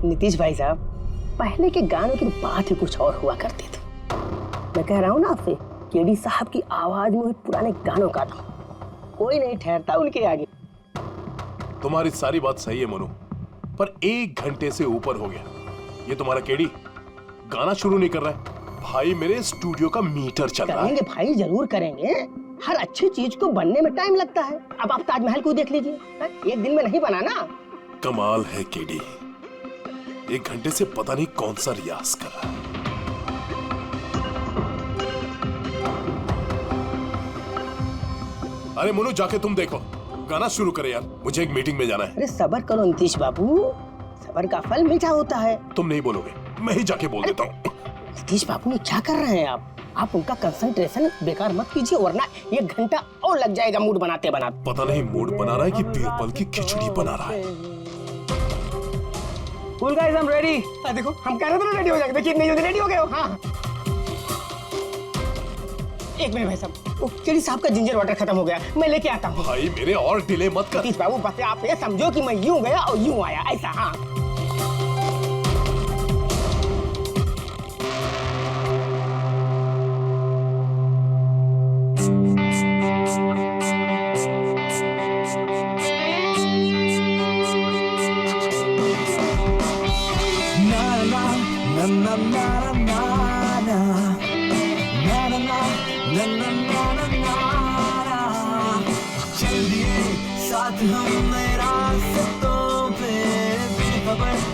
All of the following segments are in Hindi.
नीतीश भाई साहब, पहले के गानों की बात ही कुछ और हुआ करती थी। मैं कह रहा हूँ ना आपसे, केडी साहब की आवाज में पुराने गानों का था, कोई नहीं ठहरता उनके आगे। तुम्हारी सारी बात सही है मोनू, पर 1 घंटे से ऊपर हो गया, ये तुम्हारा केडी गाना शुरू नहीं कर रहा है। भाई मेरे स्टूडियो का मीटर चल रहा है। करेंगे भाई, जरूर करेंगे। हर अच्छी चीज को बनने में टाइम लगता है। अब आप ताजमहल को देख लीजिए, एक दिन में नहीं बना ना। कमाल है केडी, 1 घंटे से पता नहीं कौन सा रियाज कर रहा है। अरे मोनू, जाके तुम देखो, गाना शुरू करे यार, मुझे एक मीटिंग में जाना है। अरे सबर करो नीतीश बाबू, सबर का फल मीठा होता है। तुम नहीं बोलोगे, मैं ही जाके बोल देता हूँ। नीतीश बाबू ने क्या कर रहे हैं आप उनका कंसंट्रेशन बेकार मत कीजिए, वरना 1 घंटा और लग जाएगा मूड बनाते बनाते। पता नहीं मूड बना रहा है कि बीरबल की खिचड़ी बना रहा है। Cool guys, I'm ready। देखो, हम कह रहे थे ना रेडी हो जाएंगे, देखिए इतनी जल्दी रेडी हो गए हो। हाँ, एक मिनट भाई साहब, वो केडी साहब का जिंजर वाटर खत्म हो गया, मैं लेके आता हूँ। भाई मेरे और डिले मत कर। नीतीश बाबू, बस आप ये समझो कि मैं यूं गया और यूं आया, ऐसा। हाँ,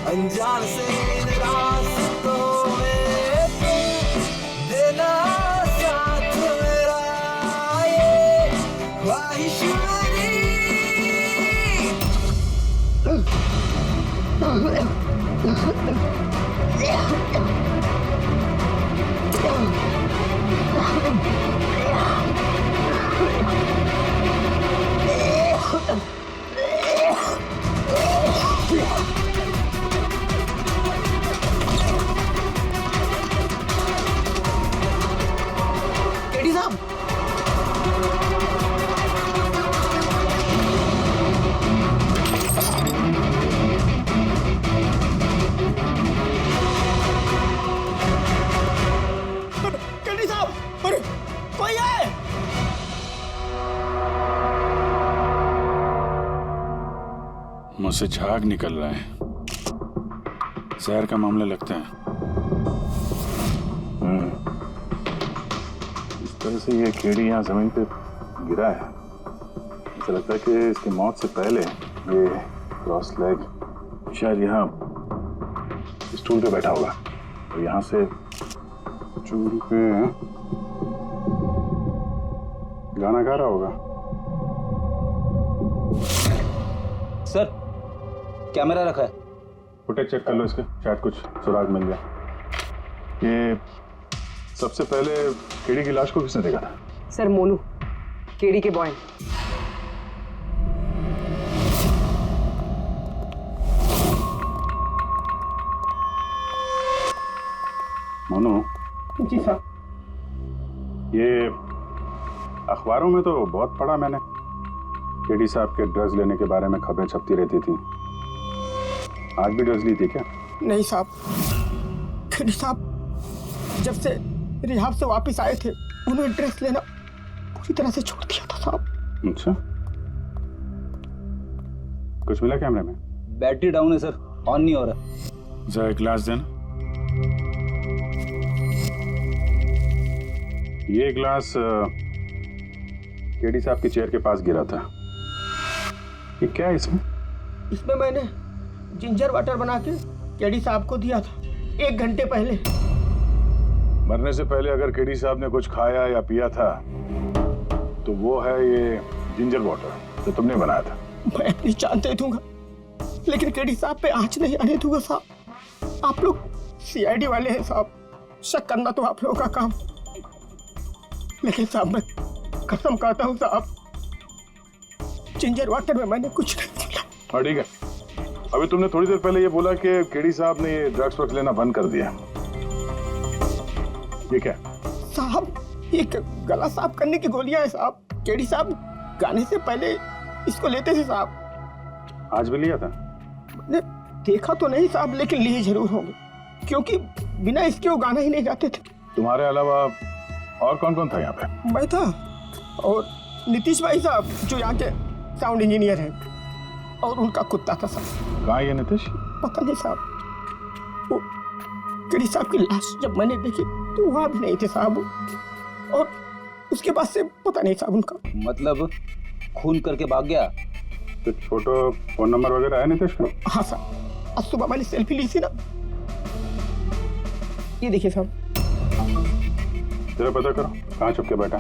अनजान से रास्तों में देना साथ मेरा, ये ख्वाहिश केडी साहब, केडी साहब, अरे कोई है? मुझसे झाग निकल रहा है, जहर का मामला लगता है। इस तरह से ये केडी यहाँ जमीन पे गिरा है, ऐसा लगता है कि इसकी मौत से पहले ये क्रॉस लेग शायद यहाँ स्टूल पे बैठा होगा और यहाँ से स्टूल पे गाना गा रहा होगा। सर, कैमरा रखा है, फुटेज चेक कर लो इसके, शायद कुछ सुराग मिल जाए। ये सबसे पहले केडी की लाश को किसने देखा था? सर मोनू, केडी के बॉय। मोनू जी साहब। ये अखबारों में तो बहुत पढ़ा मैंने, केडी साहब के ड्रग्स लेने के बारे में खबरें छपती रहती थी। आज भी ड्रग्स ली थी क्या? नहीं साहब, केडी साहब जब से रिहाब से वापस आए थे, उन्होंने ड्रेस लेना पूरी तरह से छोड़ दिया था साहब। अच्छा, कुछ मिला कैमरे में? बैटरी डाउन है सर, ऑन नहीं हो रहा। जरा एक ग्लास देना। ये ग्लास केडी साहब की चेयर के पास गिरा था। ये क्या है इसमें? इसमें मैंने जिंजर वाटर बना के केडी साहब को दिया था 1 घंटे पहले। मरने से पहले अगर केडी साहब ने कुछ खाया या पिया था तो वो है ये जिंजर वाटर जो तुमने बनाया था। मैं अपनी जान दे दूंगा, लेकिन केडी साहब पे आंच नहीं आने दूंगा साहब। आप लोग सीआईडी वाले हैं साहब, शक करना तो आप लोगों का काम, लेकिन साहब मैं कसम खाता हूँ साहब, जिंजर वाटर में मैंने कुछ नहीं किया। हाँ ठीक है, अभी तुमने थोड़ी देर पहले ये बोला कि केडी साहब ने ये ड्रग्स वक्त लेना बंद कर दिया, ये क्या? साहब ये गला साफ करने की गोलियां है साहब। केडी साहब गाने से पहले इसको लेते थे साहब। आज भी लिया था? मैंने देखा तो नहीं साहब, लेकिन लिए जरूर होंगे, क्योंकि बिना इसके वो गाना ही नहीं गाते थे। तुम्हारे अलावा और कौन कौन था यहाँ पे? मैं था और नीतीश भाई साहब जो यहाँ के साउंड इंजीनियर हैं, और उनका कुत्ता था साहब। कहाँ है ये नीतीश? पता नहीं साहब, वो केडी साहब की लाश जब मैंने देखी तो वहाँ भी नहीं थे साहब, और उसके बाद से पता नहीं साहब उनका। मतलब खून करके भाग गया? कुछ फोटो फोन नंबर वगैरह है नीतीश का? हाँ साहब, आज सुबह मैंने सेल्फी ली थी ना, ये देखिए साहब। जरा पता करो कहाँ छुप के बैठा।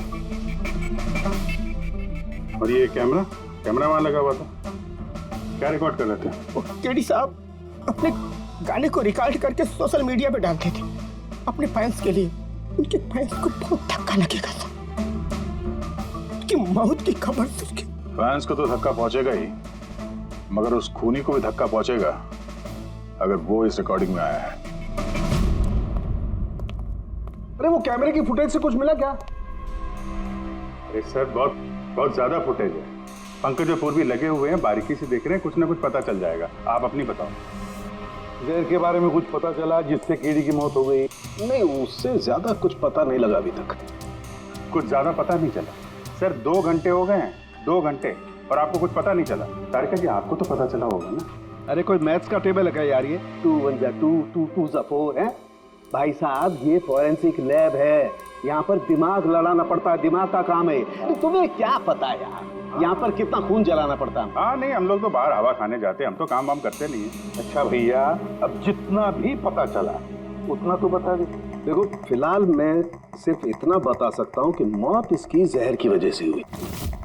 और ये कैमरा वहाँ लगा हुआ था, क्या रिकॉर्ड कर रहे थे? वो केडी साहब अपने गाने को रिकॉर्ड करके सोशल मीडिया पे डालते थे अपने फैंस के लिए। उनके फैंस को बहुत धक्का लगेगा साहब, उनकी मौत की खबर सुन के। फैंस को तो धक्का पहुंचेगा ही, मगर उस खूनी को भी धक्का पहुंचेगा अगर वो इस रिकॉर्डिंग में आया है। अरे वो कैमरे की फुटेज से कुछ मिला क्या? अरे सर बहुत ज्यादा फुटेज है, पंकज और पूर्वी लगे हुए हैं, बारीकी से देख रहे हैं, कुछ ना कुछ पता चल जाएगा। आप अपनी बताओ। जहर के बारे में कुछ पता चला जिससे केडी की मौत हो गई? नहीं, उससे ज्यादा कुछ पता नहीं लगा अभी तक। कुछ ज्यादा पता नहीं चला सर, 2 घंटे हो गए हैं, 2 घंटे, और आपको कुछ पता नहीं चला। तारिका जी आपको तो पता चला होगा ना? अरे कोई मैथ्स का टेबल है क्या यार? ये 2 1 जा 2 2 2 जा 4 है भाई साहब, ये फॉरेंसिक लैब है, यहाँ पर दिमाग लड़ाना पड़ता है, दिमाग का काम है। तो तुम्हें क्या पता यार यहाँ पर कितना खून जलाना पड़ता है? हाँ नहीं, हम लोग तो बाहर हवा खाने जाते हैं, हम तो काम वाम करते नहीं है। अच्छा भैया, अब जितना भी पता चला उतना तो बता दे। देखो फिलहाल मैं सिर्फ इतना बता सकता हूँ कि मौत इसकी जहर की वजह से हुई,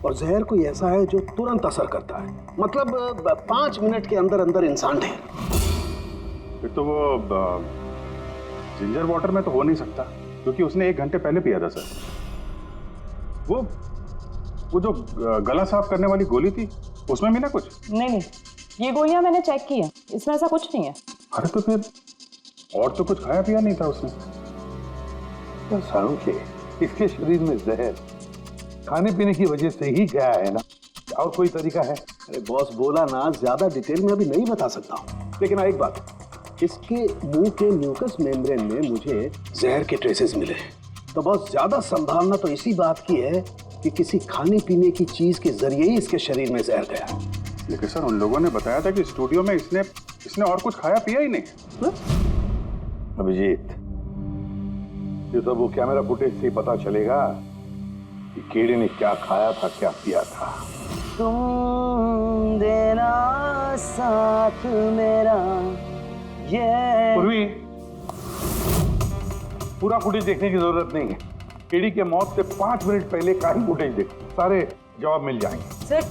और जहर कोई ऐसा है जो तुरंत असर करता है, मतलब 5 मिनट के अंदर अंदर इंसान ढेर। फिर तो वो जिंजर वाटर में तो हो नहीं सकता, क्योंकि उसने 1 घंटे पहले पिया था सर। वो जो गला साफ करने वाली गोली थी उसमें मिला कुछ? नहीं, ये गोलियां मैंने चेक की है, इसमें ऐसा कुछ नहीं है। अरे तो फिर और तो कुछ खाया पिया नहीं था उसने? तो सारू के इसके शरीर में जहर खाने पीने की वजह से ही गया है ना, और कोई तरीका है? अरे बॉस बोला ना, ज्यादा डिटेल में अभी नहीं बता सकता हूँ, लेकिन एक बात, इसके मुंह के म्यूकस मेम्ब्रेन में मुझे जहर के ट्रेसेस मिले, तो बहुत ज्यादा संभावना तो इसी बात की है कि किसी खाने पीने की चीज के जरिए ही इसके शरीर में जहर गया। लेकिन सर उन लोगों ने बताया था कि स्टूडियो में इसने और कुछ खाया पिया ही नहीं। अभिजीत, ये तो वो कैमरा फुटेज से ही पता चलेगा कि केडी ने क्या खाया था, क्या पिया था। तुम देना साथ मेरा, ये पूर्वी, पूरा फुटेज देखने की जरूरत नहीं है, केडी के मौत से 5 मिनट पहले का ही फुटेज देख, सारे जवाब मिल जाएंगे। सर,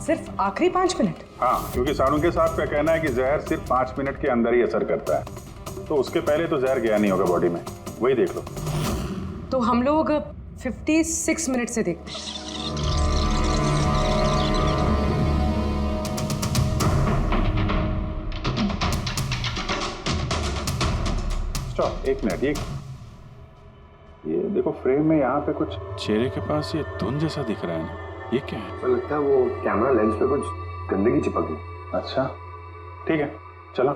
सिर्फ आखिरी 5 मिनट? हाँ, क्योंकि सारू के साथ का कहना है कि जहर सिर्फ 5 मिनट के अंदर ही असर करता है, तो उसके पहले तो जहर गया नहीं होगा बॉडी में, वही देख लो। तो हम लोग 56 मिनट से देखते हैं। स्टॉप, 1 मिनट, ये देखो फ्रेम में यहाँ पे कुछ चेहरे के पास ये धुंध जैसा दिख रहा है ना, ये क्या है? मुझे लगता है वो कैमरा लेंस पे कुछ गंदगी चिपक गई। अच्छा ठीक है, चलो।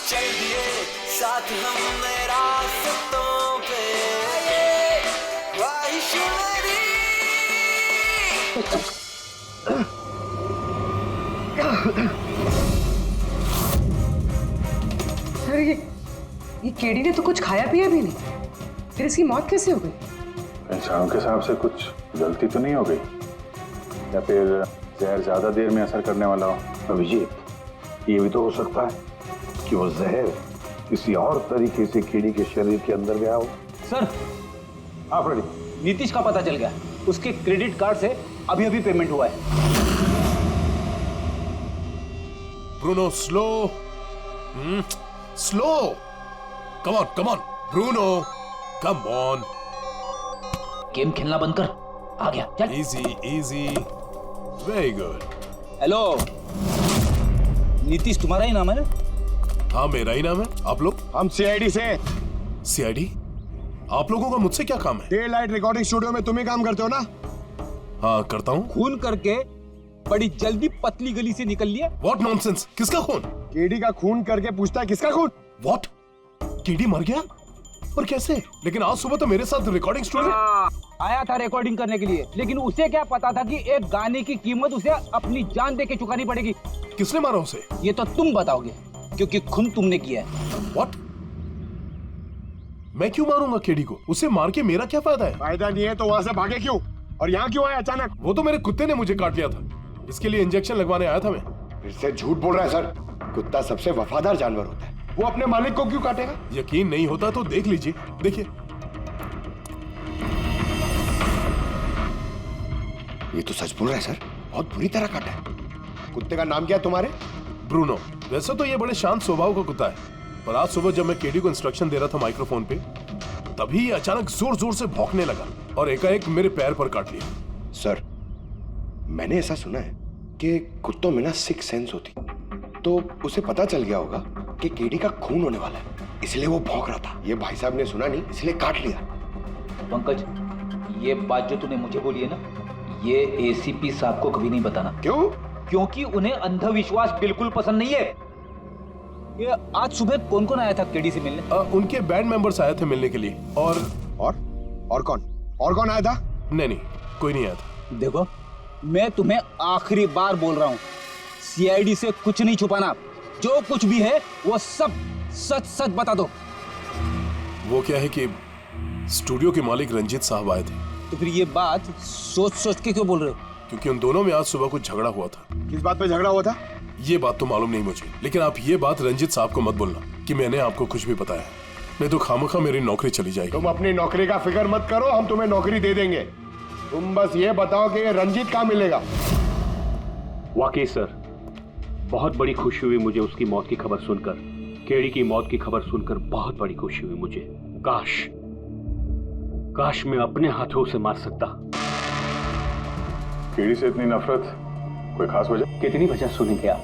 चल दिए साथ हम रास्तों पे, ख्वाहिश मेरी। सर, ये केडी ने तो कुछ खाया पिया भी नहीं, फिर इसकी मौत कैसे हो गई? इंसानों के हिसाब से कुछ गलती तो नहीं हो गई, या फिर जहर ज्यादा देर में असर करने वाला हो। अभिजीत, ये भी तो हो सकता है कि वो जहर किसी और तरीके से केडी के शरीर के अंदर गया हो। सर, हाँ फ्रेडी, नीतीश का पता चल गया, उसके क्रेडिट कार्ड से अभी अभी पेमेंट हुआ है। Bruno slow, slow, come on Bruno, come on. Game खेलना बंद कर, आ गया, चल। Easy, very good. Hello, Nitish तुम्हारा ही नाम है? हाँ मेरा ही नाम है। आप लोग? हम सीआईडी से। सीआईडी? आप लोगों का मुझसे क्या काम है? डे लाइट रिकॉर्डिंग स्टूडियो में तुम ही काम करते हो ना? हाँ करता हूँ। खून करके बड़ी जल्दी पतली गली से निकल लिया। व्हाट नॉनसेंस, किसका खून? केडी का खून करके पूछता है किसका खून? व्हाट, केडी मर गया? पर कैसे? लेकिन आज सुबह तो मेरे साथ रिकॉर्डिंग स्टूडियो आया था रिकॉर्डिंग करने के लिए, लेकिन उसे क्या पता था कि एक गाने की कीमत उसे अपनी जान दे के चुकानी पड़ेगी। किसने मारा उसे? ये तो तुम बताओगे, क्योंकि खून तुमने किया है। व्हाट? मैं क्यों मारूंगा केडी को? उसे मार के मेरा क्या फायदा है? फायदा नहीं है तो वहां से भागे क्यों? और यहाँ क्यों आए अचानक? वो तो मेरे कुत्ते ने मुझे काट लिया था, इसके लिए इंजेक्शन लगवाने आया था मैं। फिर से झूठ बोल रहा है सर। कुत्ता सबसे वफादार जानवर होता है, वो अपने मालिक को क्यों काटेगा? यकीन नहीं होता तो देख लीजिए, देखिए। ये तो सच बोल रहा है सर, बहुत बुरी तरह काटा है। कुत्ते का नाम क्या है तुम्हारे? ब्रूनो। वैसे तो ये बड़े शांत स्वभाव का कुत्ता है, पर आज सुबह जब मैं केडी को इंस्ट्रक्शन दे रहा था माइक्रोफोन पे, तभी ये अचानक जोर जोर से भौंकने लगा और एकाएक मेरे पैर पर काट लिया। सर, मैंने ऐसा सुना है कि कुत्तों में ना सिक्स सेंस होती, तो उसे पता चल गया होगा कि केडी का खून होने वाला है, इसलिए वो भौंक रहा था। ये भाई साहब ने सुना नहीं, इसलिए काट लिया। पंकज, ये बात जो तूने मुझे बोली है ना, ये एसीपी साहब को कभी नहीं बताना। क्यों? क्योंकि उन्हें अंधविश्वास बिल्कुल पसंद नहीं है। ये आज सुबह कौन कौन आया था केडी से मिलने? उनके बैंड मेंबर्स आए थे मिलने के लिए। और कौन आया था? नहीं, कोई नहीं आया था। देखो, मैं तुम्हें आखिरी बार बोल रहा हूँ, सीआईडी से कुछ नहीं छुपाना। जो कुछ भी है वो सब सच सच बता दो। वो क्या है कि स्टूडियो के मालिक रंजीत साहब आए थे। तो फिर ये बात सोच सोच के क्यों बोल रहे हो? क्योंकि उन दोनों में आज सुबह कुछ झगड़ा हुआ था। किस बात पे झगड़ा हुआ था? ये बात तो मालूम नहीं मुझे, लेकिन आप ये बात रंजीत साहब को मत बोलना कि मैंने आपको कुछ भी बताया, नहीं तो खामखा मेरी नौकरी चली जाएगी। तुम अपनी नौकरी का फिक्र मत करो, हम तुम्हें नौकरी दे देंगे। तुम बस ये बताओ कि रंजीत कहाँ मिलेगा। वाकई सर, बहुत बड़ी खुशी हुई मुझे उसकी मौत की खबर सुनकर। केडी की मौत की खबर सुनकर बहुत बड़ी खुशी हुई मुझे। काश मैं अपने हाथों से मार सकता। केडी से इतनी नफरत, कोई खास वजह? कितनी वजह सुनेंगे आप?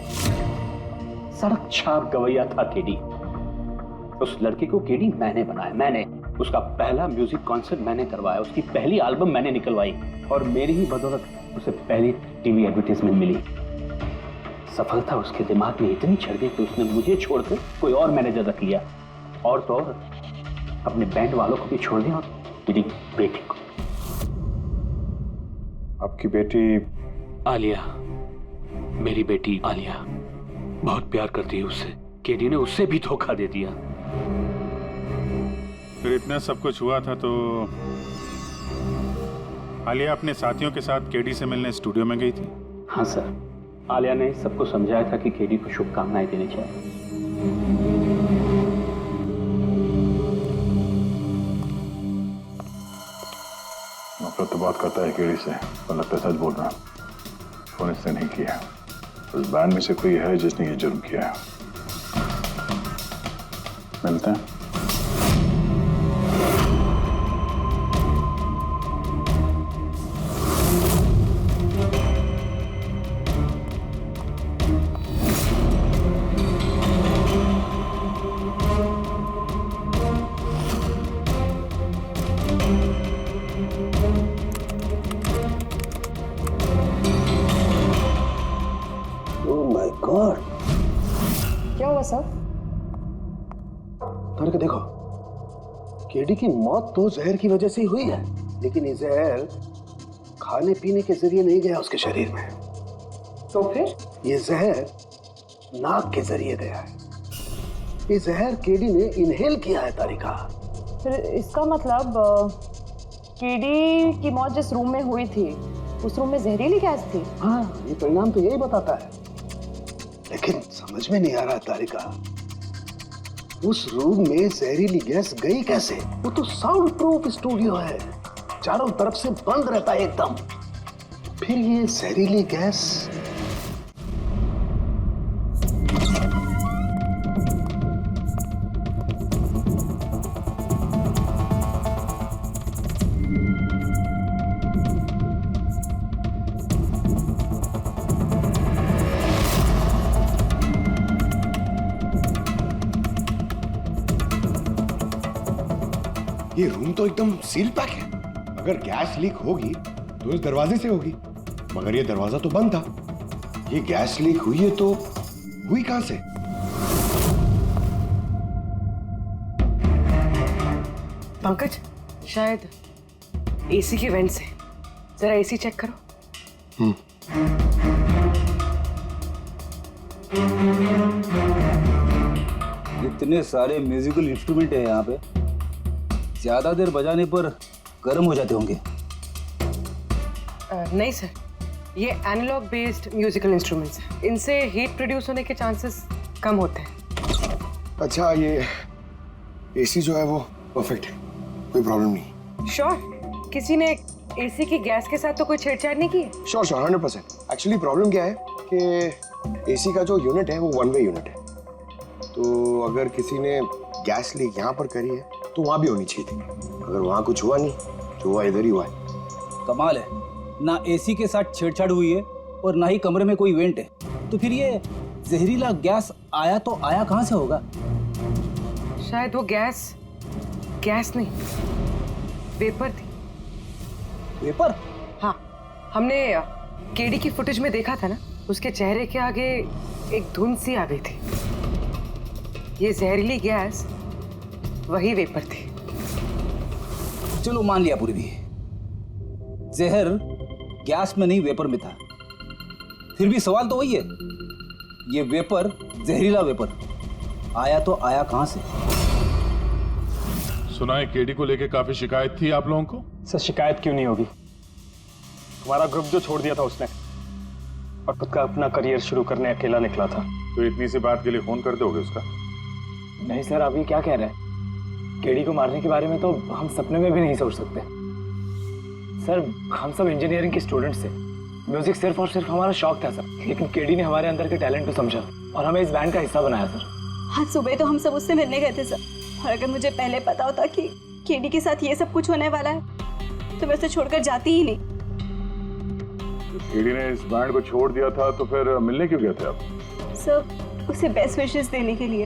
सड़क छाप गवैया था केडी। उस लड़के को केडी मैंने बनाया, मैंने उसका पहला म्यूजिक कॉन्सर्ट मैंने करवाया, उसकी पहली एल्बम मैंने निकलवाई, और मेरी ही बदौलत उसे पहली टीवी एडवर्टाइजमेंट मिली। सफलता उसके दिमाग में इतनी चढ़ गई कि उसने मुझे छोड़कर कोई और मैनेजर रख लिया, और तो और अपने बैंड वालों को भी छोड़ दिया, और मेरी बेटी को। आपकी बेटी आलिया, मेरी बेटी आलिया बहुत प्यार करती है उससे। केडी ने उससे भी धोखा दे दिया। फिर इतना सब कुछ हुआ था तो आलिया अपने साथियों के साथ केडी से मिलने स्टूडियो में गई थी? हाँ सर, आलिया ने सबको समझाया था कि केडी को शुभकामनाएं देनी चाहिए। नफरत तो बात करता है केडी से, पर लगता है सच बोल रहा। फोन इससे नहीं किया, उस बैंड में से कोई है जिसने ये जुर्म किया है। मिलते हैं। क्या हुआ सर? करके देखो, केडी की मौत तो जहर की वजह से ही हुई है, लेकिन ये जहर खाने पीने के जरिए नहीं गया उसके शरीर में। तो फिर? ये जहर नाक के जरिए गया है। ये जहर केडी ने इनहेल किया है तारिका। फिर इसका मतलब केडी की मौत जिस रूम में हुई थी, उस रूम में जहरीली गैस थी? हाँ, ये परिणाम तो यही बताता है, लेकिन समझ में नहीं आ रहा तारिका, उस रूम में जहरीली गैस गई कैसे? वो तो साउंड प्रूफ स्टूडियो है, चारों तरफ से बंद रहता है एकदम। फिर ये जहरीली गैस ये रूम तो एकदम सील पैक है। अगर गैस लीक होगी तो इस दरवाजे से होगी, मगर ये दरवाजा तो बंद था। ये गैस लीक हुई है तो हुई कहां से? पंकज, शायद एसी के वेंट से। जरा एसी चेक करो। इतने सारे म्यूजिकल इंस्ट्रूमेंट है यहाँ पे, ज्यादा देर बजाने पर गर्म हो जाते होंगे। नहीं सर, ये एनालॉग बेस्ड म्यूजिकल इंस्ट्रूमेंट्स हैं। इनसे हीट प्रोड्यूस होने के चांसेस कम होते हैं। अच्छा, ये एसी जो है वो परफेक्ट है, कोई प्रॉब्लम नहीं। श्योर? किसी ने एसी की गैस के साथ तो कोई छेड़छाड़ नहीं की है? श्योर 100%। एक्चुअली प्रॉब्लम क्या है कि एसी का जो यूनिट है वो वन वे यूनिट है, तो अगर किसी ने गैस लीक यहाँ पर करी है तो वहाँ भी होनी चाहिए थी। अगर वहाँ कुछ हुआ नहीं, जो हुआ इधर ही हुआ है। कमाल है, ना एसी के साथ छेड़छाड़ हुई है और ना ही कमरे में कोई वेंट है, तो फिर ये जहरीला गैस आया तो आया कहाँ से होगा? शायद वो गैस नहीं, वेपर थी। वेपर? हाँ, हमने केडी की फुटेज में देखा था ना, उसके चेहरे के आगे एक धुंध सी आ गई थी। ये जहरीली गैस वही वेपर थी। चलो मान लिया पूर्वी, जहर गैस में नहीं वेपर में था, फिर भी सवाल तो वही है, ये वेपर, जहरीला वेपर आया तो आया कहां से? सुना है केडी को लेके काफी शिकायत थी आप लोगों को? सर शिकायत क्यों नहीं होगी, हमारा ग्रुप जो छोड़ दिया था उसने, और खुद का अपना करियर शुरू करने अकेला निकला था। तो इतनी सी बात के लिए फोन कर दोगे उसका? नहीं सर, आप ये क्या कह रहे हैं? केडी को मारने के बारे में तो हम सपने में भी नहीं सोच सकते। सर हम सब इंजीनियरिंग के स्टूडेंट्स थे, म्यूजिक सिर्फ और सिर्फ हमारा शौक था सर, लेकिन केडी ने हमारे अंदर के टैलेंट को समझा और हमें इस बैंड का हिस्सा बनाया सर। आज सुबह तो हम सब उससे मिलने गए थे सर, और अगर मुझे पहले पता होता कि केडी के साथ ये सब कुछ होने वाला है तो मैं उसे छोड़कर जाती ही नहीं। केडी ने इस बैंड को छोड़ दिया था तो फिर मिलने क्यों गए थे आप? सर उसे बेस्ट विशेस देने के लिए।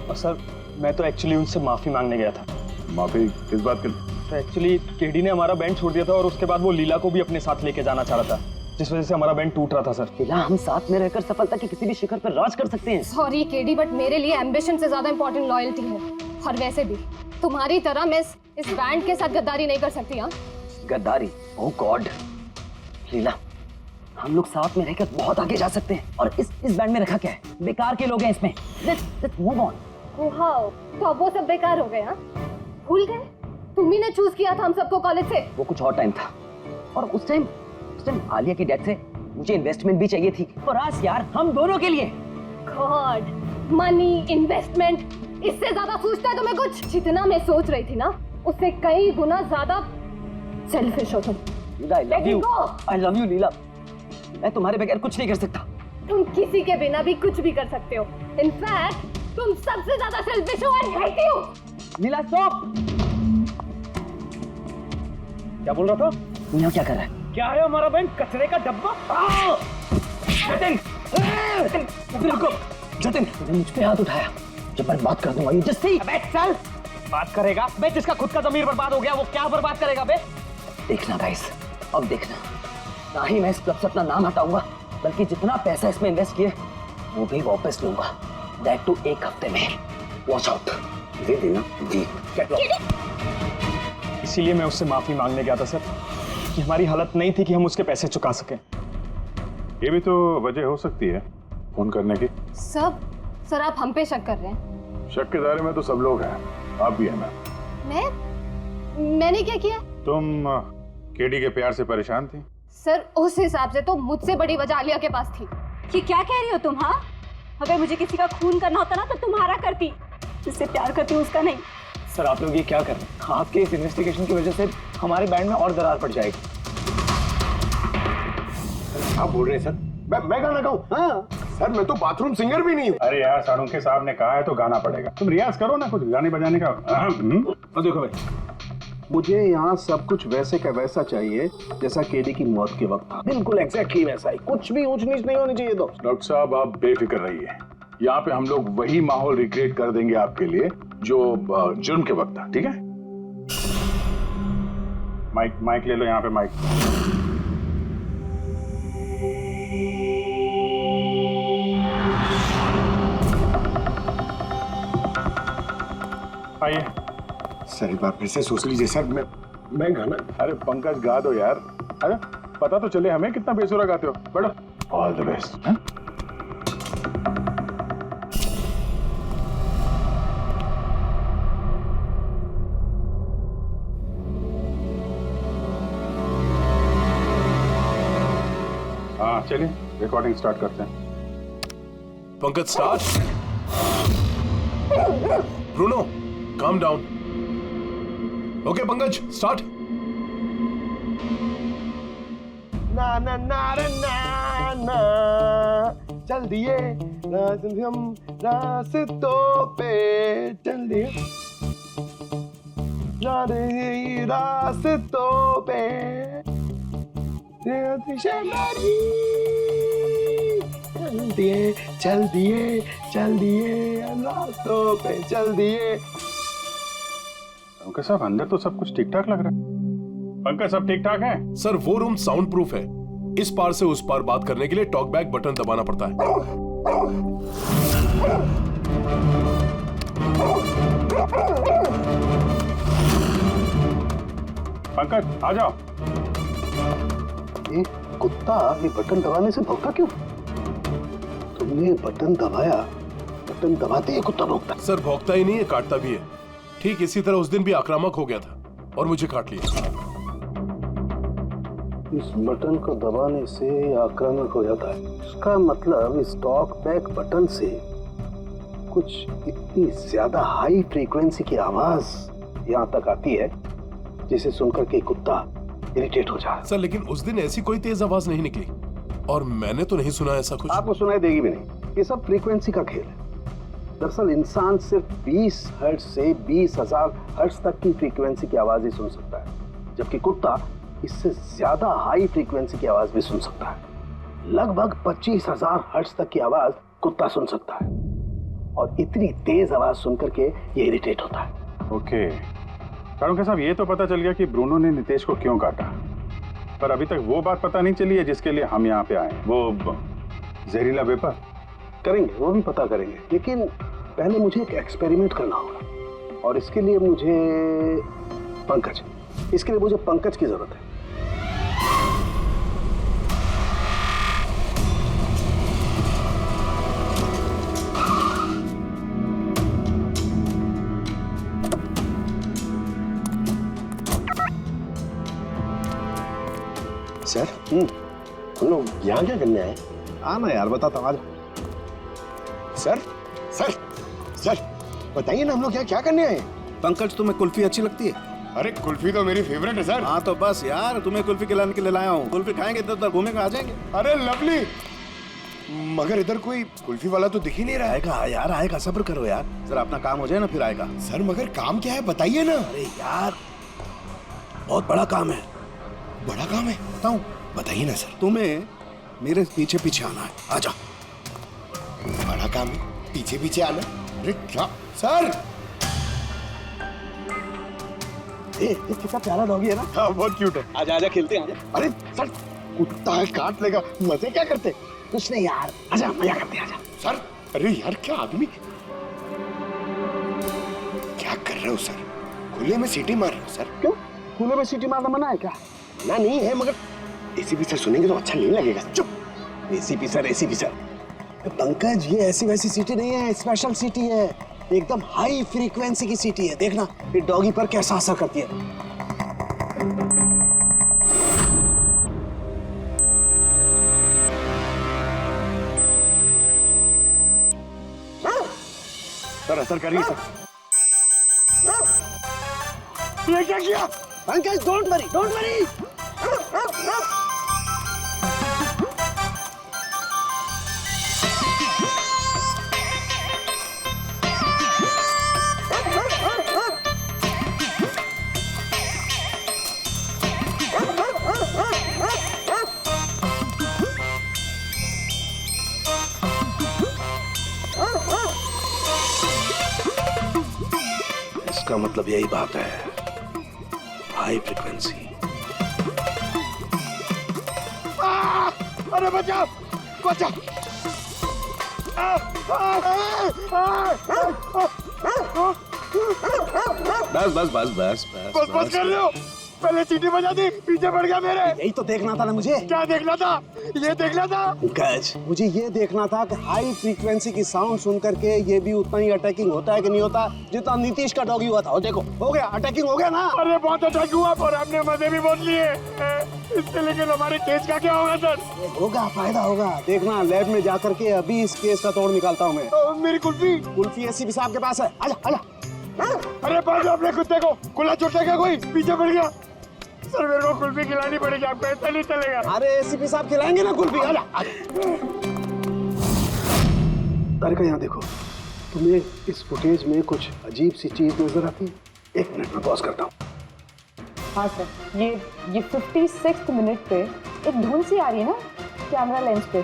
और सर मैं तो एक्चुअली उनसे माफी मांगने गया था। माफी किस बात के लिए? तो एक्चुअली केडी ने हमारा बैंड छोड़ दिया था और उसके बाद वो लीला को भी अपने साथ लेके जाना चाह रहा था, जिस वजह से हमारा बैंड टूट रहा था सर। लीला, हम साथ में रहकर सफलता की किसी भी शिखर पर राज कर सकते हैं। सॉरी केडी, बट मेरे लिए एम्बिशन से ज्यादा इंपॉर्टेंट लॉयल्टी है, और वैसे भी तुम्हारी तरह मैं इस बैंड के साथ गद्दारी नहीं कर सकती। हाँ, गद्दारी? ओह गॉड लीला, हम लोग साथ में रहकर बहुत आगे जा सकते हैं, और इस बैंड में रखा क्या है? बेकार के लोग हैं इसमें। Let's move on. वाओ, तो अब वो सब बेकार हो गए? हाँ, भूल गए? तुम्ही ने चूज किया था हम सबको कॉलेज से। वो कुछ और टाइम था, और उस टाइम आलिया की डेथ से मुझे इन्वेस्टमेंट भी चाहिए थी, और आज यार हम दोनों के लिए। गॉड, मनी, इन्वेस्टमेंट, इससे ज्यादा सोचता है तुम्हें कुछ? जितना मैं सोच रही थी ना, उससे कई गुना ज्यादा सेल्फिश हो तुम। I love you लीला, मैं तुम्हारे बगैर कुछ नहीं कर सकता। तुम किसी के बिना भी कुछ भी कर सकते हो। इनफैक्ट तुम सबसे ज्यादा सेल्फिश हो। I hate you। Leela stop. क्या बोल रहा था? तू यहाँ क्या कर रहा है? क्या है हमारा बैंक? कचरे का डब्बा? जतिन, रुको। जतिन, तूने मुझ पे हाथ उठाया, जब मैं बात कर दूंगा ये जस्ट सी। अबे चल, बात करेगा बे? जिसका खुद का ज़मीर बर्बाद हो गया वो क्या बर्बाद करेगा बे? देखना गाइस, अब देखना, ना ही मैं इस क्लब से अपना नाम हटाऊंगा, बल्कि जितना पैसा इसमें इन्वेस्ट किए वो भी वापस लूंगा, दैट टू 1 हफ्ते में। Watch out. दे देना जी। इसीलिए मैं उससे माफी मांगने गया था सर, कि हमारी हालत नहीं थी कि हम उसके पैसे चुका सकें। ये भी तो वजह हो सकती है फोन करने की। सर आप हम पे शक कर रहे हैं? शक के दायरे में तो सब लोग हैं, आप भी हैं। मैंने क्या किया? तुम केडी के प्यार से परेशान थी? सर उस हिसाब से तो मुझसे बड़ी वजह आलिया के पास थी। ये क्या कह रही हो तुम? हाँ, अगर मुझे किसी का खून करना होता ना तो तुम्हारा करती, जिससे प्यार करती हूँ उसका नहीं। सर आप लोग ये क्या कर रहे हैं? आपके इस इन्वेस्टिगेशन की वजह से हमारे बैंड में और दरार पड़ जाएगी। आप बोल रहे हैं सर? मैं गाना गाऊं? हाँ सर, मैं तो बाथरूम सिंगर भी नहीं हूँ। अरे यार, सालुंखे साहब ने कहा है तो गाना पड़ेगा, तुम रियाज करो ना कुछ गाने बजाने का। देखो भाई, मुझे यहाँ सब कुछ वैसे का वैसा चाहिए जैसा केडी की मौत के वक्त था, बिल्कुल एग्जैक्टली वैसा ही, कुछ भी ऊंच नीच नहीं होनी चाहिए। तो डॉक्टर साहब आप बेफिक्र रहिए, यहाँ पे हम लोग वही माहौल रिक्रिएट कर देंगे आपके लिए जो जुर्म के वक्त था, ठीक है? माइक ले लो, यहाँ पे माइक। आइए सर एक बार फिर से सोच लीजिए सर, मैं गाना। अरे पंकज गा दो यार। अरे पता तो चले हमें कितना बेसुरा गाते हो। बैठो। All the best. हाँ चलिए रिकॉर्डिंग स्टार्ट करते हैं। Pankaj start. Bruno calm down. Okay Pankaj start. ना ना ना रे ना ना चल दिए हम रास्तों पे चल दिए रास्तों पे चल दिए रास्तों पे चल दिए। पंकज साहब अंदर तो सब कुछ ठीक ठाक लग रहा है। पंकज सब ठीक ठाक है? सर वो रूम साउंड प्रूफ है, इस पार से उस पार बात करने के लिए टॉक बैक बटन दबाना पड़ता है। पंकज आ जाओ। ये कुत्ता ये बटन दबाने से भौंका क्यों? तुमने बटन दबाया, बटन दबाते ही कुत्ता भौंकता। सर भौंकता ही नहीं है, काटता भी है। ठीक इसी तरह उस दिन भी आक्रामक हो गया था और मुझे काट लिया। इस बटन को दबाने से आक्रामक हो जाता है। इसका मतलब इस टॉक बैक बटन से कुछ इतनी ज्यादा हाई फ्रीक्वेंसी की आवाज यहाँ तक आती है जिसे सुनकर के कुत्ता इरिटेट हो जाए। सर लेकिन उस दिन ऐसी कोई तेज आवाज नहीं निकली और मैंने तो नहीं सुना ऐसा कुछ। आपको सुनाई देगी भी नहीं। ये सब फ्रीक्वेंसी का खेल है। दरअसल इंसान सिर्फ 20 हर्ट्ज से 20,000 हर्ट्ज तक की फ्रीक्वेंसी की आवाज ही सुन सकता है, जबकि कुत्ता इससे ज्यादा हाई फ्रीक्वेंसी की आवाज भी सुन सकता है। लगभग 25,000 हर्ट्ज तक की आवाज कुत्ता सुन सकता है और इतनी तेज आवाज सुनकर के ये इरिटेट होता है। ओके कारुंके साहब, ये तो पता चल गया कि ब्रूनो ने नितेश को क्यों काटा, पर अभी तक वो बात पता नहीं चली है जिसके लिए हम यहाँ पे आए। वो जहरीला वेपर करेंगे, वो भी पता करेंगे, लेकिन पहले मुझे एक एक्सपेरिमेंट करना होगा और इसके लिए मुझे पंकज की जरूरत है। सर हम लोग यहाँ क्या करने आए? आना यार, बताता हूँ। सर सर सर बताइए ना, हम लोग यहाँ क्या करने आए? पंकज तुम्हें कुल्फी अच्छी लगती है? अरे कुल्फी तो मेरी फेवरेट है सर। हाँ तो बस यार, तुम्हें कुल्फी खिलाने के लिए लाया हूँ। कुल्फी खाएंगे इधर उधर घूमेंगे, आ जाएंगे। अरे लवली, मगर इधर कोई कुल्फी वाला तो दिख ही नहीं रहा है। आएगा यार, आएगा, सब्र करो यार, जरा अपना काम हो जाए ना फिर आएगा। सर मगर काम क्या है बताइए ना। अरे यार बहुत बड़ा काम है। बड़ा काम है? बताऊं? बताइए ना सर। तुम्हें मेरे पीछे पीछे आना है, आजा। बड़ा काम है, पीछे पीछे आना? अरे क्या सर? कितना प्यारा डॉगी है ना। हाँ बहुत क्यूट है। आजा आजा, खेलते हैं। अरे सर कुत्ता है, काट लेगा। मजे क्या करते? कुछ नहीं यार, आजा मजा करते हैं, आजा। सर अरे यार क्या आदमी, क्या कर रहे हो सर? खुले में सीटी मार रहे हो सर? क्यों खुले में सीटी मारना मना है क्या? मना नहीं है, मगर एसीपी सर सुनेंगे तो अच्छा नहीं लगेगा। चुप। एसीपी सर पंकज, ये ऐसी वैसी सीटी नहीं है, स्पेशल सीटी है, एकदम हाई फ्रीक्वेंसी की सीटी है। देखना ये डॉगी पर कैसा असर करती है। सर असर करिए सर। ये क्या किया? Pankaj don't worry, don't worry. इसका मतलब यही बात है, हाई फ्रीक्वेंसी। अरे बचाओ बचाओ। बस बस बस बस बस बस कर रहे हो, पहले सीटी बजा दी, पीछे पड़ गया मेरे। यही तो देखना था ना मुझे। क्या देखना था? ये देखना था पंकज, मुझे ये देखना था कि हाई फ्रीक्वेंसी की साउंड सुन करके ये भी उतना ही अटैकिंग होता है कि नहीं होता जितना नीतीश का डॉगी हुआ था। और देखो हो गया, अटैकिंग हो गया ना। अरे बहुत अटैक हुआ और हमने मजे भी बहुत लिए इससे, लेकिन हमारे केस का क्या होगा सर? होगा, फायदा होगा। देखना लैब में जा करके अभी इस केस का तोड़ निकालता हूँ मैं। मेरी कुल्फी एसीपी साहब के पास है, आजा आजा। अरे बाजू अपने कुत्ते को, खुला छोटा क्या कोई पीछे पड़ गया। सर मेरे को कुल्फी खिलानी पड़ेगी, आपको ऐसा नहीं चलेगा। अरे एसीपी साहब खिलाएंगे ना कुल्फी, आजा। तारिका यहाँ देखो, तुम्हें इस फुटेज में कुछ अजीब सी चीज नजर आती है? 1 मिनट में पॉज करता हूँ। हाँ सर, ये 56 मिनट पे एक धुन सी आ रही है ना कैमरा लेंस पे,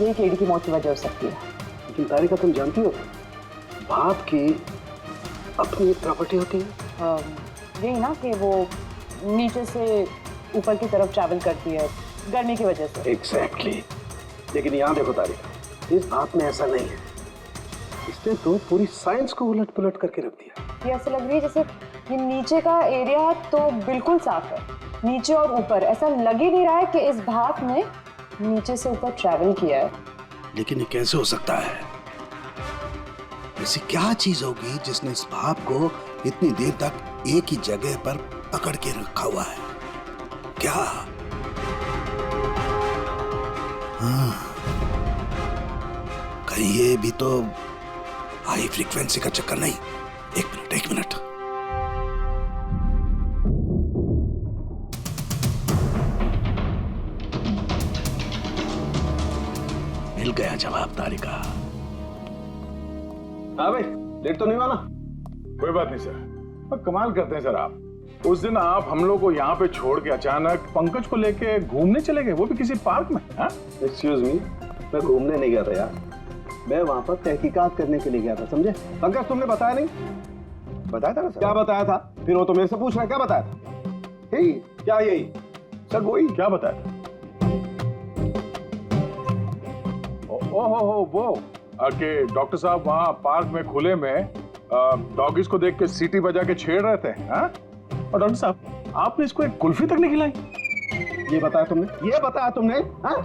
ये केडी की मौत की वजह हो सकती है। लेकिन तारिका तुम जानती हो भाप की अपनी एक प्रॉपर्टी होती है। यही ना कि वो नीचे से ऊपर की तरफ ट्रैवल करती है गर्मी की वजह से। एग्जैक्टली। लेकिन यहाँ देखो तारिका, इस भाप में ऐसा नहीं है। इसने तो पूरी साइंस को उलट पुलट करके रख दिया। ये ऐसा लग रही है जैसे ये नीचे का एरिया तो बिल्कुल साफ है, नीचे और ऊपर ऐसा लग ही नहीं रहा है कि इस भाप ने नीचे से ऊपर ट्रैवल किया है। लेकिन ये कैसे हो सकता है? ऐसी क्या चीज होगी जिसने इस भाप को इतनी देर तक एक ही जगह पर पकड़ के रखा हुआ है? क्या? हाँ, कहीं ये भी तो हाई फ्रीक्वेंसी का चक्कर नहीं? एक मिनट। मिल गया जवाब तारिका। हाँ भाई, लेट तो नहीं हुआ ना? कोई बात नहीं सर, कमाल करते हैं सर आप। उस दिन आप हम लोग को यहाँ पे छोड़ के अचानक पंकज को लेके घूमने चले गए, वो भी किसी पार्क में। एक्सक्यूज मी, मैं घूमने नहीं गया था यार, मैं वहां पर तहकीकात करने के लिए गया था, समझे? पंकज तुमने बताया नहीं? बताया था ना सर। क्या बताया था? फिर वो तो मेरे से पूछ रहा है क्या बताया था? यही। क्या यही? सर वही। क्या बताया था? वो कि डॉक्टर साहब वहाँ पार्क में खुले में डॉगीज को देख के सीटी बजा के छेड़ रहे थे। हाँ? और डॉक्टर साहब आपने इसको एक कुल्फी तक नहीं खिलाई। ये बताया तुमने? हाँ?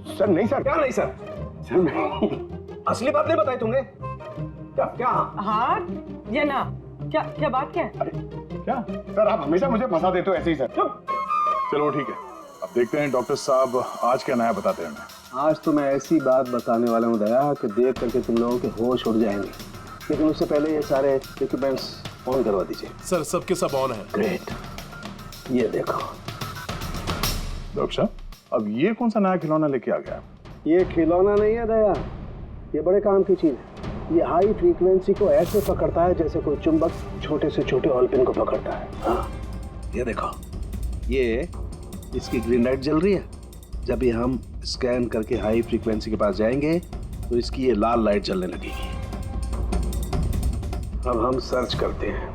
सर नहीं सर। क्या नहीं सर? सर नहीं, असली बात नहीं बताई तुमने। क्या? हाँ या ना? क्या बात क्या है? अरे क्या सर, आप हमेशा मुझे फंसा देते हो ऐसे ही सर। चलो ठीक है, अब देखते हैं डॉक्टर साहब आज क्या नया बताते हैं हमें। आज तो मैं ऐसी बात बताने वाला हूँ दया कि देख करके तुम लोगों के होश उड़ जाएंगे। लेकिन उससे पहले ये सारे इक्विपमेंट्स ऑन करवा दीजिए। सर सबके सब ऑन है। ग्रेट। ये देखो डॉक्टर साहब, अब ये कौन सा नया खिलौना लेके आ गया? ये खिलौना नहीं है दया, ये बड़े काम की चीज है। ये हाई फ्रीक्वेंसी को ऐसे पकड़ता है जैसे कोई चुंबक छोटे से छोटे ऑलपिन को पकड़ता है। हाँ, ये देखो, ये इसकी ग्रीन लाइट जल रही है। जब ये हम स्कैन करके हाई फ्रीक्वेंसी के पास जाएंगे तो इसकी ये लाल लाइट जलने लगेगी। अब हम सर्च करते हैं।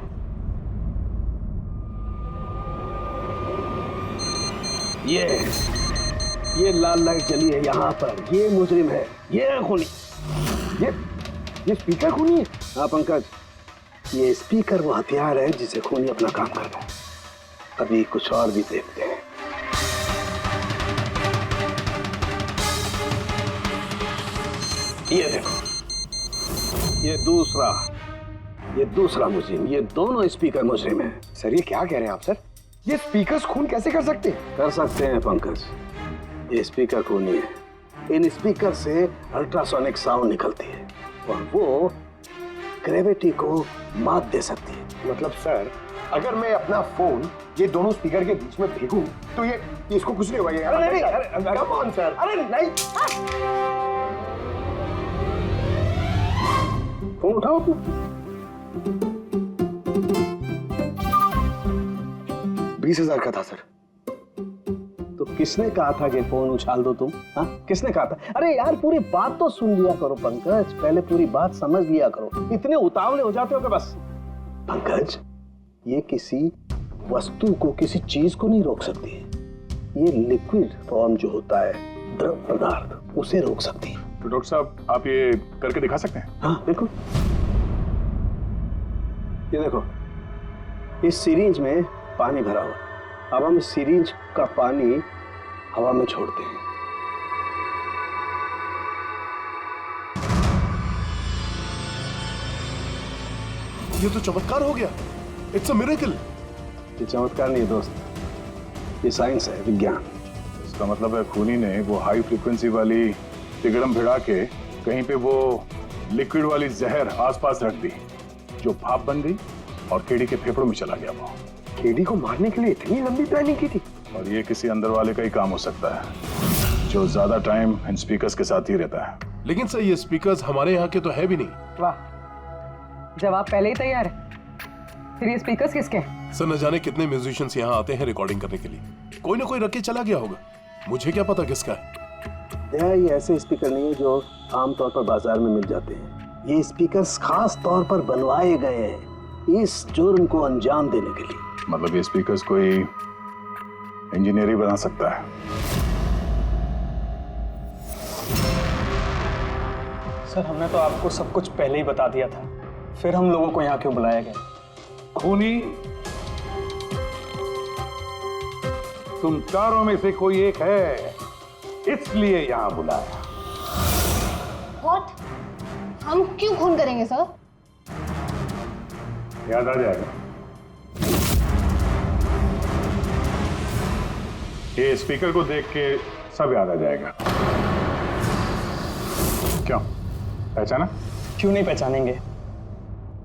ये लाल लाइट जली है यहाँ पर। ये मुजरिम है, ये खूनी। ये स्पीकर खूनी है? हाँ पंकज, ये स्पीकर वो हथियार है जिसे खूनी अपना काम करता है। अभी कुछ और भी देखते हैं। ये देखो, ये दूसरा मुजरिम। ये दोनों स्पीकर मुजरिम है। सर ये क्या कह रहे हैं आप सर? ये स्पीकर्स खून कैसे कर सकते हैं? कर सकते हैं पंकज, ये स्पीकर खूनी है। इन स्पीकर से अल्ट्रासोनिक साउंड निकलती है और वो ग्रेविटी को मात दे सकती है। मतलब सर, अगर मैं अपना फोन ये दोनों स्पीकर के बीच में फेंकूं तो ये इसको कुछ नहीं होगा। ये अरे नहीं, कम ऑन सर। अरे नहीं, फोन उठाओ अपना। 20,000 का था सर। तो किसने कहा था कि फोन उछाल दो तुम? हाँ, किसने कहा था? अरे यार पूरी बात तो सुन लिया करो पंकज, पहले पूरी बात समझ लिया करो। इतने उतावले हो जाते हो कि बस। पंकज, ये किसी वस्तु को, किसी चीज को नहीं रोक सकती है। ये लिक्विड फॉर्म जो होता है, द्रव पदार्थ, उसे रोक सकती है। तो डॉक्टर साहब आप ये करके दिखा सकते हैं? हाँ बिल्कुल। ये देखो, इस सिरिंज में पानी भरा हुआ। अब हम इस सिरिंज का पानी हवा में छोड़ते हैं। ये तो चमत्कार हो गया। It's a miracle. ये चमत्कार नहीं है दोस्त, ये साइंस है, विज्ञान। इसका मतलब है खूनी ने वो हाई फ्रीक्वेंसी वाली तिगड़म भिड़ा के कहीं पे वो लिक्विड वाली जहर आसपास रख दी, जो भाप बन गई और केडी के फेफड़ों में चला गया। वो केडी को मारने के लिए इतनी लंबी प्लानिंग की थी। और ये किसी अंदर वाले का ही काम हो सकता है, जो ज्यादा टाइम इन स्पीकर्स के साथ ही रहता है। लेकिन सर ये स्पीकर्स हमारे यहाँ के तो है भी नहीं। वाह, जवाब पहले ही तैयार है। फिर ये स्पीकर्स किसके हैं? सर न जाने कितने म्यूजिशियंस यहाँ आते हैं रिकॉर्डिंग करने के लिए, कोई ना कोई रख के चला गया होगा। मुझे क्या पता किसका है। ये ऐसे स्पीकर नहीं है जो आमतौर पर बाजार में मिल जाते हैं। ये स्पीकर्स खास तौर पर बनवाए गए हैं इस जुर्म को अंजाम देने के लिए। मतलब ये स्पीकर्स कोई इंजीनियर ही बना सकता है। सर, हमने तो आपको सब कुछ पहले ही बता दिया था, फिर हम लोगों को यहाँ क्यों बुलाया गया? खूनी तुम चारों में से कोई एक है, इसलिए यहां बुलाया। व्हाट? हम क्यों खून करेंगे सर? याद आ जाएगा। ये स्पीकर को देख के सब याद आ जाएगा। क्यों, पहचाना? क्यों नहीं पहचानेंगे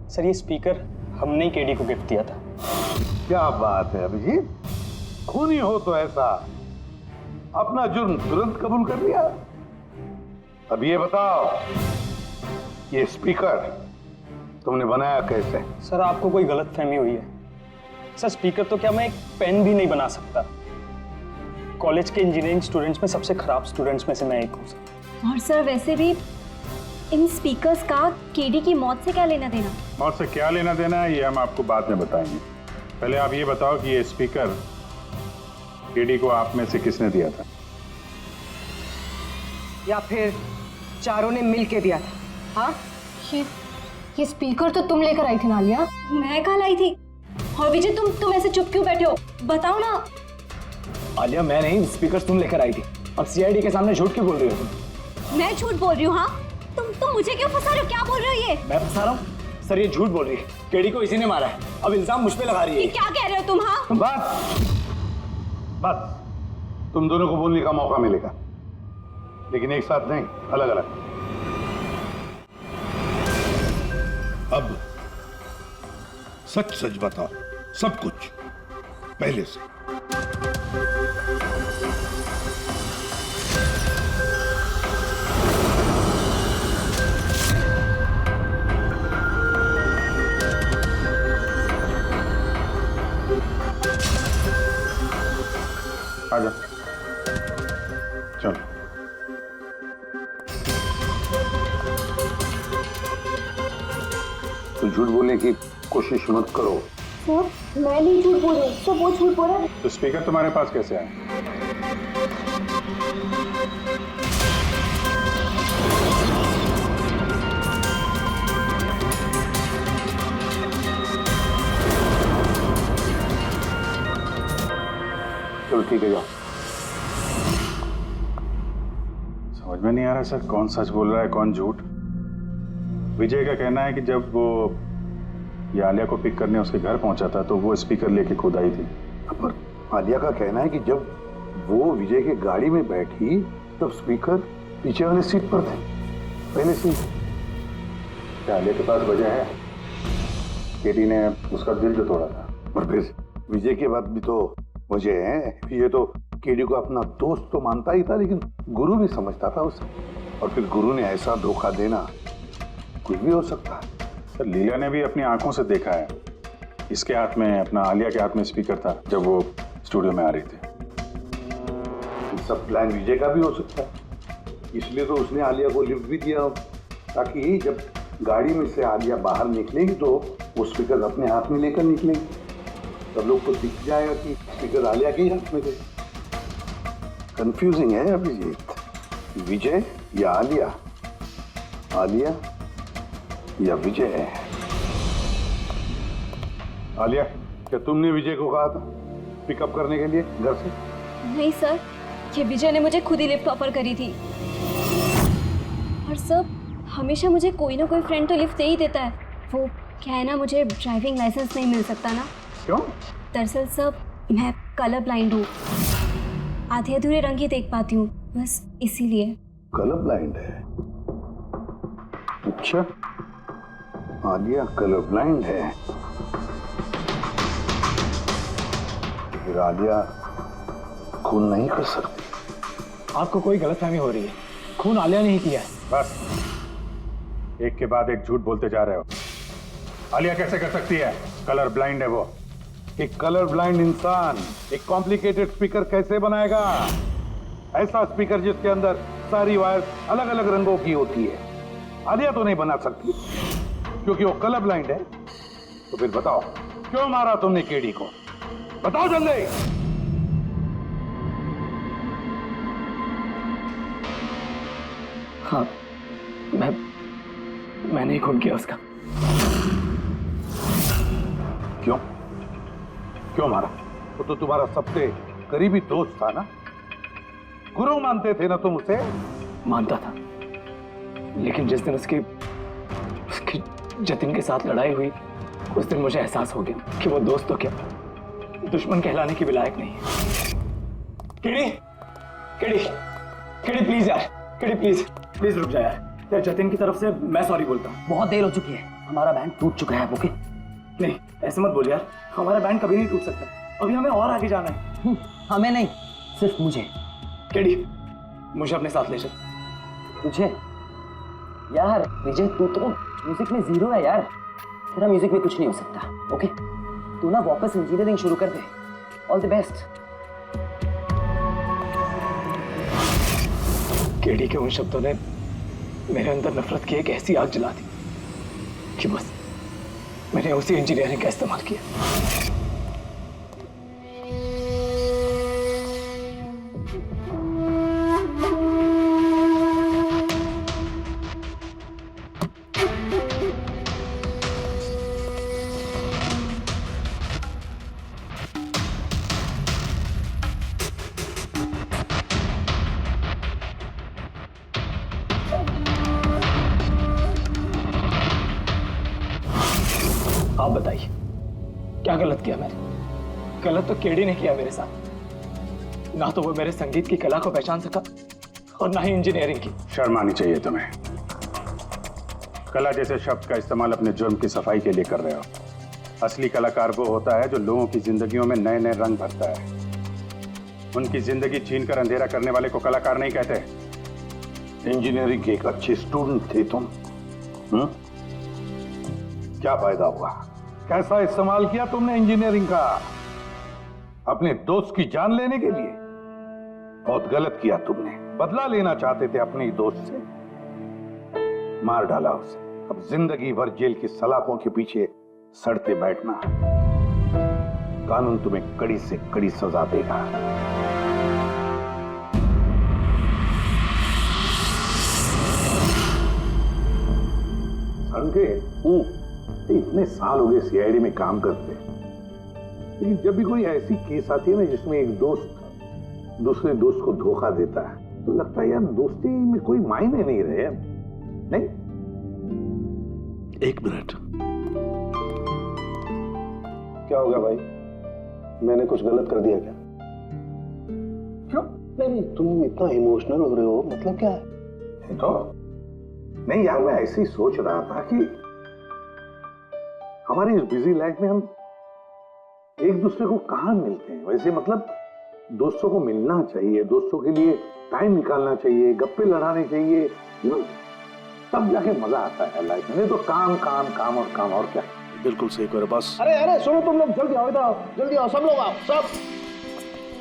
सर, ये स्पीकर हमने ही केडी को गिफ्ट दिया था। क्या बात है अभिजीत, खूनी हो तो ऐसा अपना जुर्म तुरंत कबूल कर लिया। अब ये बताओ, ये स्पीकर तुमने बनाया कैसे? सर, आपको कोई गलतफहमी हुई है। सर, स्पीकर तो क्या मैं एक पेन भी नहीं बना सकता। कॉलेज के इंजीनियरिंग स्टूडेंट्स में सबसे खराब स्टूडेंट्स में से मैं एक हूँ। और सर वैसे भी इन स्पीकर्स का केडी की मौत से क्या लेना देना? मौत से क्या लेना देना है ये हम आपको बाद में बताएंगे। पहले आप ये बताओ कि ये स्पीकर केडी को आप में से किसने दिया था? या फिर चारों ने मिल के दिया था? हाँ, ये स्पीकर तो तुम लेकर आई थी ना आलिया। मैं कहाँ लाई थी? और विजय, तुम ऐसे चुप क्यों बैठे हो? बताओ ना। आलिया, मैं नहीं, स्पीकर तुम लेकर आई थी। अब सीआईडी के सामने झूठ क्यों बोल रही हो तुम? मैं झूठ बोल रही हूँ? हाँ, तुम मुझे क्यों फंसा रहे हो? क्या बोल रहे हो ये? मैं फंसा रहा हूँ? सर, ये झूठ बोल रही है। केडी को इसी ने मारा है। अब इल्जाम मुझ पे लगा रही है। क्या कह रहे हो तुम? हाँ, बस तुम दोनों को बोलने का मौका मिलेगा, लेकिन एक साथ नहीं, अलग अलग। अब सच सच बताओ, सब कुछ पहले से। आजा, चलो। तो झूठ बोलने की कोशिश मत करो। सर, मैं नहीं झूठ बोल रही हूँ, सब वो झूठ बोल रहा है। तो स्पीकर तुम्हारे पास कैसे आए? चलो ठीक है, जाओ। समझ में नहीं आ रहा सर, कौन सच बोल रहा है कौन झूठ। विजय का कहना है कि जब वो ये आलिया को पिक करने उसके घर पहुंचा था तो वो स्पीकर लेके खुद आई थी। पर आलिया का कहना है कि जब वो विजय की गाड़ी में बैठी तब स्पीकर पीछे वाले सीट पर थे, पहले सीट। क्या आलिया के पास वजह है? केडी ने उसका दिल जो तोड़ा था। और फिर विजय के बाद भी तो वजह है। ये तो केडी को अपना दोस्त तो मानता ही था, लेकिन गुरु भी समझता था उसे। और फिर गुरु ने ऐसा धोखा देना, कुछ भी हो सकता है। सर, लीला ने भी अपनी आंखों से देखा है, इसके हाथ में, अपना आलिया के हाथ में स्पीकर था जब वो स्टूडियो में आ रही थी। सब प्लान विजय का भी हो सकता है, इसलिए तो उसने आलिया को लिफ्ट भी दिया, ताकि जब गाड़ी में से आलिया बाहर निकलेगी तो वो स्पीकर अपने हाथ में लेकर निकलेगी। सब लोग को दिख जाएगा कि स्पीकर आलिया के हाथ में थे। कंफ्यूजिंग है अभिजीत, विजय या आलिया, आलिया या विजय। आलिया, क्या तुमने विजय को कहा था पिकअप करने के लिए घर से? नहीं सर, ये विजय ने मुझे खुद ही लिफ्ट ऑफर करी थी। और सर, हमेशा मुझे कोई ना कोई फ्रेंड तो लिफ्ट दे ही देता है। वो क्या है ना, मुझे ड्राइविंग लाइसेंस नहीं मिल सकता ना। क्यों? दरअसल सर, मैं कलर ब्लाइंड हूँ, आधे अधूरे रंग ही देख पाती हूँ, बस इसीलिए। कलर ब्लाइंड है? अच्छा, आलिया कलर ब्लाइंड है। फिर आलिया खून नहीं कर सकती। आपको कोई गलतफहमी हो रही है, खून आलिया ने ही किया है। बस, एक के बाद एक झूठ बोलते जा रहे हो। आलिया कैसे कर सकती है? कलर ब्लाइंड है वो। एक कलर ब्लाइंड इंसान एक कॉम्प्लिकेटेड स्पीकर कैसे बनाएगा? ऐसा स्पीकर जिसके अंदर सारी वायर अलग अलग रंगों की होती है। आलिया तो नहीं बना सकती क्योंकि वो कलर ब्लाइंड है। तो फिर बताओ, क्यों मारा तुमने केडी को? बताओ जल्दी। हाँ, मैंने ही खून किया उसका। क्यों? क्यों मारा? वो तो तुम्हारा सबसे करीबी दोस्त था ना, गुरु मानते थे ना तुम उसे? मानता था, लेकिन जिस दिन उसकी जतिन के साथ लड़ाई हुई, उस दिन मुझे एहसास हो गया कि वो दोस्त तो क्या, दुश्मन कहलाने की भी लायक नहीं है। केडी, केडी, केडी प्लीज यार, केडी प्लीज रुक जा यार। जतिन की तरफ से मैं सॉरी बोलता हूँ। बहुत देर हो चुकी है, हमारा बैंड टूट चुका है। ओके? नहीं, ऐसे मत बोल यार, हमारा बैंड कभी नहीं टूट सकता। अभी हमें और आगे जाना है। हमें नहीं, सिर्फ मुझे। केडी, मुझे अपने साथ ले चल। तुझे? यार विजय, तू तो म्यूजिक में जीरो है यार, तेरा म्यूजिक में कुछ नहीं हो सकता। ओके? तू ना वापस इंजीनियरिंग शुरू कर दे। All the best. केडी के उन शब्दों ने मेरे अंदर नफरत की एक ऐसी आग जला दी कि बस मैंने उसी इंजीनियरिंग का इस्तेमाल किया। आप बताइए, क्या गलत किया मैंने? गलत तो केडी ने किया मेरे साथ। ना तो वो मेरे संगीत की कला को पहचान सका और ना ही इंजीनियरिंग की। शर्म आनी चाहिए तुम्हें। कला जैसे शब्द का इस्तेमाल अपने जुर्म की सफाई के लिए कर रहे हो। असली कलाकार वो होता है जो लोगों की जिंदगियों में नए नए रंग भरता है। उनकी जिंदगी छीनकर अंधेरा करने वाले को कलाकार नहीं कहते। इंजीनियरिंग के एक अच्छे स्टूडेंट थे तुम। क्या फायदा हुआ? कैसा इस्तेमाल किया तुमने इंजीनियरिंग का? अपने दोस्त की जान लेने के लिए? बहुत गलत किया तुमने। बदला लेना चाहते थे अपने ही दोस्त से, मार डाला उसे। अब जिंदगी भर जेल की सलाखों के पीछे सड़ते बैठना। कानून तुम्हें कड़ी से कड़ी सजा देगा। संकेत, इतने साल हो गए सीआईडी में काम करते, लेकिन जब भी कोई ऐसी केस आती है ना जिसमें एक दोस्त दूसरे दोस्त को धोखा देता है, तो लगता है यार दोस्ती में कोई मायने नहीं रहे। नहीं? एक मिनट। क्या होगा भाई? मैंने कुछ गलत कर दिया क्या? क्यों? नहीं, तुम इतना इमोशनल हो रहे हो, मतलब क्या है? तो नहीं यार, मैं ऐसे ही सोच रहा था कि हमारी इस बिजी लाइफ में हम एक दूसरे को कहां मिलते हैं। वैसे मतलब दोस्तों को मिलना चाहिए, दोस्तों के लिए टाइम निकालना चाहिए, गप्पे लड़ाने चाहिए, तब जाके मजा आता है लाइफ में। तो काम काम काम और काम, और क्या। बिल्कुल सही करो बस। अरे सुनो तुम लोग, जल्दी आओ, इधर आओ, जल्दी आओ, सब लोग आओ, सब।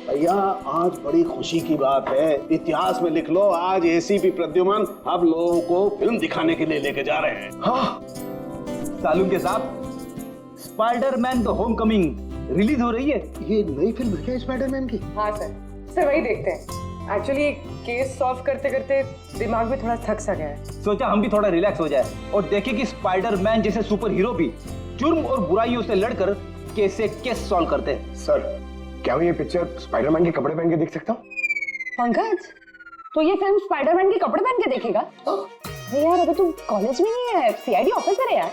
भैया आज बड़ी खुशी की बात है, इतिहास में लिख लो, आज एसीपी प्रद्युमन आप लोगों को फिल्म दिखाने के लिए लेके जा रहे हैं। हाँ सालू के साथ स्पाइडरमैन द होमकमिंग रिलीज हो रही है। ये नई फिल्म है क्या स्पाइडरमैन की? हाँ सर वही देखते हैं। एक्चुअली केस सॉल्व करते करते दिमाग में थोड़ा थक सा गया है। सोचा हम भी थोड़ा रिलैक्स हो जाए और देखें कि स्पाइडरमैन जैसे सुपर हीरो भी जुर्म और बुराइयों से लड़कर केस से केस सॉल्व करते हैं। सर, क्या मैं ये पिक्चर स्पाइडरमैन के कपड़े पहन के देख सकता हूँ? पंकज, तो ये फिल्म स्पाइडरमैन के कपड़े पहन के देखेगा? अरे यार, अभी तू कॉलेज में नहीं है, सीआईडी ऑफिसर है यार।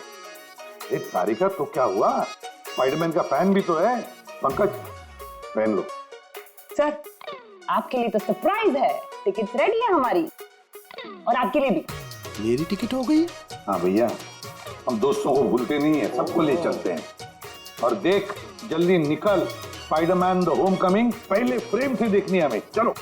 एक सारिका, तो क्या हुआ? स्पाइडरमैन का फैन भी तो है। पंकज, पहन लो। सर, आपके लिए तो सरप्राइज है। टिकट्स रेडी है हमारी, और आपके लिए भी। मेरी टिकट हो गई? हाँ भैया, हम दोस्तों को भूलते नहीं है, सबको ले चलते हैं। और देख, जल्दी निकल, स्पाइडरमैन द होम कमिंग पहले फ्रेम से देखनी है हमें। चलो।